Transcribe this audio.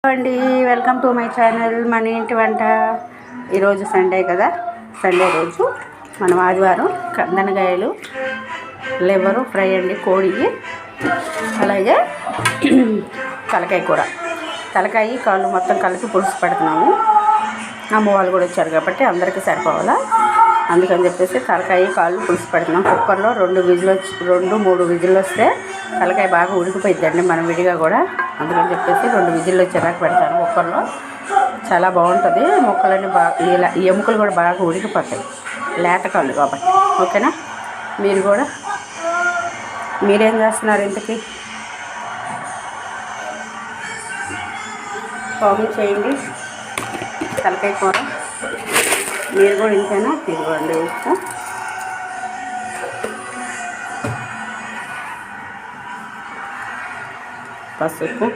అండి, welcome to my channel మన ఇంటి వంట. ఈరోజు సండే కదా, సండే రోజు మనం ఆదివారం కందనకాయలు లివరు ఫ్రై అండి, కోడి, అలాగే తలకాయ కూర, తలకాయ కాళ్ళు మొత్తం కలిపి పులుసు పెడుతున్నాము. అమ్మ వాళ్ళు కూడా వచ్చారు కాబట్టి అందరికీ సరిపోవాలా, అందుకని చెప్పేసి తలకాయ కాళ్ళు పులుసు పెడుతున్నాం. కుక్కర్లో 2-3 విజిల్లు వస్తే తలకాయ బాగా ఉడికిపోయిద్దండి మనం విడిగా కూడా, అందుకని చెప్పేసి 2 విజిల్లు వచ్చేదాకా పెడతాను కుక్కర్లో. చాలా బాగుంటుంది, ముక్కలన్నీ బాగా ఇలా ఎముకలు కూడా బాగా ఉడికిపోతాయి, లేత కాళ్ళు కాబట్టి. ఓకేనా, మీరేం చేస్తున్నారు? ఇంతకీ కామెంట్ చేయండి. తలకాయ కూర మీరు కూడా ఇంతేనా? ఇదిగోండి ఉప్పు, పసుపు,